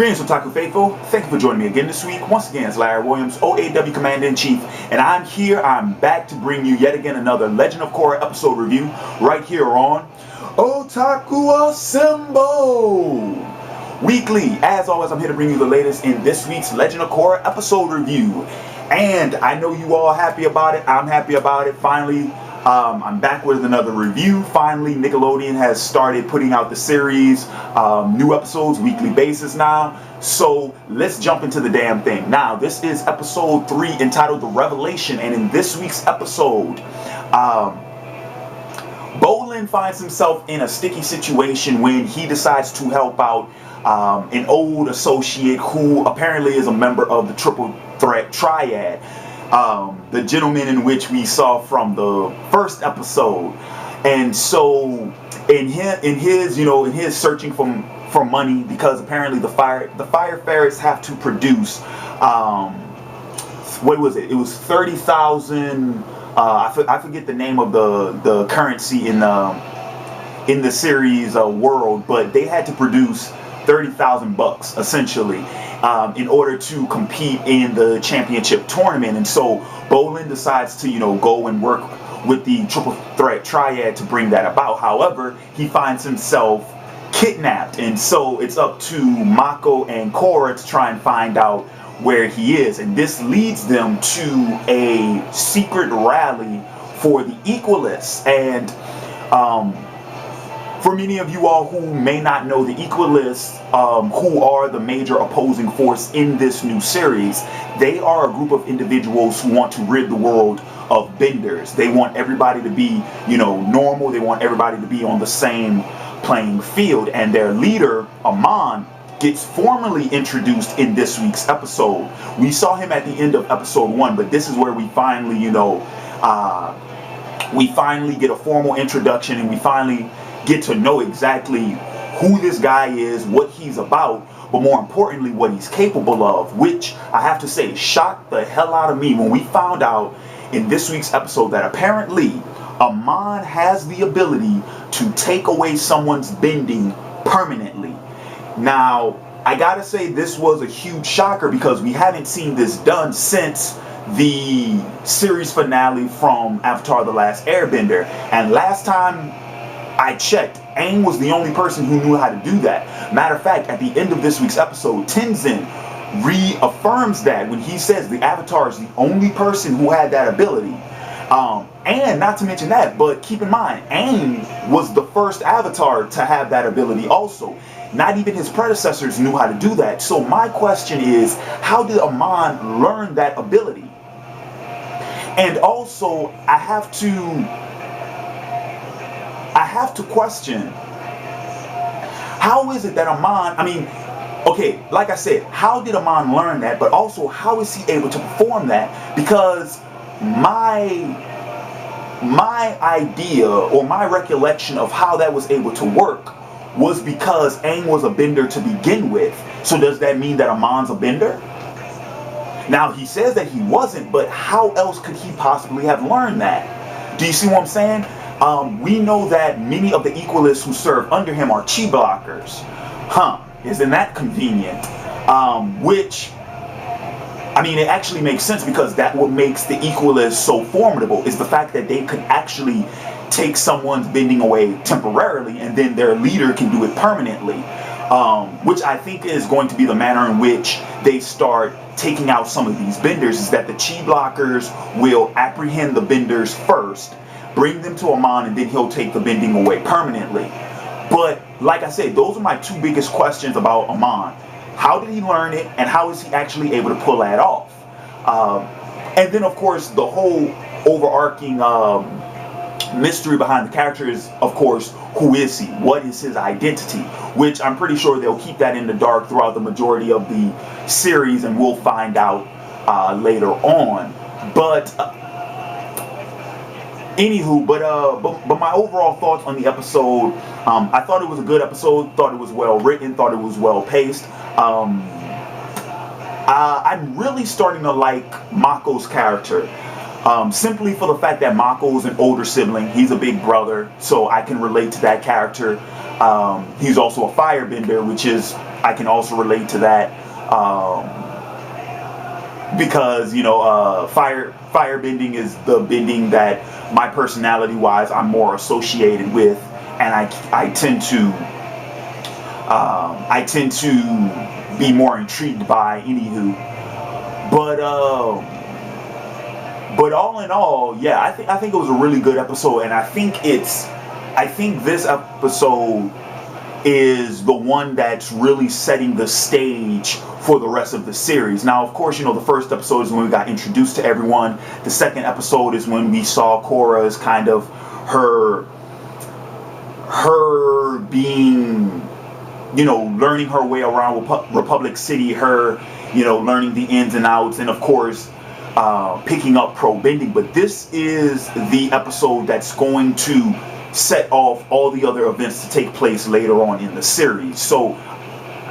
Greetings, Otaku Faithful. Thank you for joining me again this week. Once again, it's Larry Williams, OAW Commander-in-Chief, and I'm back to bring you yet again another Legend of Korra episode review right here on Otaku Assemble! Weekly, as always, I'm here to bring you the latest in this week's Legend of Korra episode review. And I know you all happy about it. I'm happy about it. Finally, I'm back with another review. Finally, Nickelodeon has started putting out the series, new episodes, weekly basis now. So let's jump into the damn thing. Now, this is episode 3 entitled The Revelation. And in this week's episode, Bolin finds himself in a sticky situation when he decides to help out an old associate who apparently is a member of the Triple Threat Triad. The gentleman in which we saw from the first episode. And so in his searching for money, because apparently the fire ferrets have to produce what was it? It was 30,000. I forget the name of the currency in the series world, but they had to produce 30,000 bucks essentially in order to compete in the championship tournament. And so Bolin decides to go and work with the Triple Threat Triad to bring that about. However, he finds himself kidnapped, and so it's up to Mako and Korra to try and find out where he is. And this leads them to a secret rally for the Equalists. And for many of you all who may not know, the Equalists, who are the major opposing force in this new series, they are a group of individuals who want to rid the world of benders. They want everybody to be, normal. They want everybody to be on the same playing field. And their leader, Amon, gets formally introduced in this week's episode. We saw him at the end of episode 1, but this is where we finally, we finally get a formal introduction, and we finally get to know exactly who this guy is, what he's about, but more importantly, what he's capable of, which I have to say shocked the hell out of me when we found out in this week's episode that apparently Amon has the ability to take away someone's bending permanently. Now, I gotta say this was a huge shocker because we haven't seen this done since the series finale from Avatar: The Last Airbender. And last time I checked, Aang was the only person who knew how to do that. Matter of fact, at the end of this week's episode, Tenzin reaffirms that when he says the Avatar is the only person who had that ability. And not to mention that, but keep in mind, Aang was the first Avatar to have that ability also. Not even his predecessors knew how to do that. So my question is, how did Amon learn that ability? And also, I have to question, how is it that Amon, okay, like I said, how did Amon learn that? But also, how is he able to perform that? Because my idea or my recollection of how that was able to work was because Aang was a bender to begin with. So does that mean that Amon's a bender? Now, he says that he wasn't, but how else could he possibly have learned that? Do you see what I'm saying? We know that many of the Equalists who serve under him are chi blockers. Isn't that convenient? Which, it actually makes sense, because that what makes the Equalists so formidable is the fact that they could actually take someone's bending away temporarily, and then their leader can do it permanently. Which I think is going to be the manner in which they start taking out some of these benders, is that the chi blockers will apprehend the benders first, bring them to Amon, and then he'll take the bending away permanently. But like I said, those are my two biggest questions about Amon. How did he learn it, and how is he actually able to pull that off? And then of course the whole overarching mystery behind the character is, of course, who is he? What is his identity? Which I'm pretty sure they'll keep that in the dark throughout the majority of the series, and we'll find out later on. But anywho, but my overall thoughts on the episode, I thought it was a good episode, thought it was well written, thought it was well paced. I'm really starting to like Mako's character. Simply for the fact that Mako is an older sibling. He's a big brother, so I can relate to that character. He's also a firebender, which is I can also relate to that. Because fire bending is the bending that my personality wise I'm more associated with, and I tend to be more intrigued by. Anywho, but all in all, yeah, I think it was a really good episode, and I think this episode is the one that's really setting the stage for the rest of the series. Now, of course, the first episode is when we got introduced to everyone. The second episode is when we saw Korra's kind of her being, learning her way around Republic City, her, learning the ins and outs, and of course, picking up pro bending. But this is the episode that's going to set off all the other events to take place later on in the series. So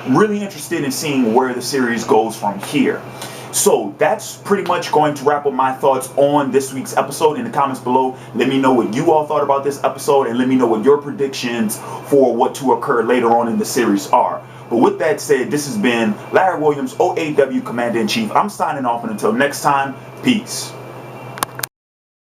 really interested in seeing where the series goes from here. So that's pretty much going to wrap up my thoughts on this week's episode. In the comments below, let me know what you all thought about this episode, and let me know what your predictions for what to occur later on in the series are. But with that said, this has been Larry Williams, OAW Commander-in-Chief. I'm signing off, and until next time, peace.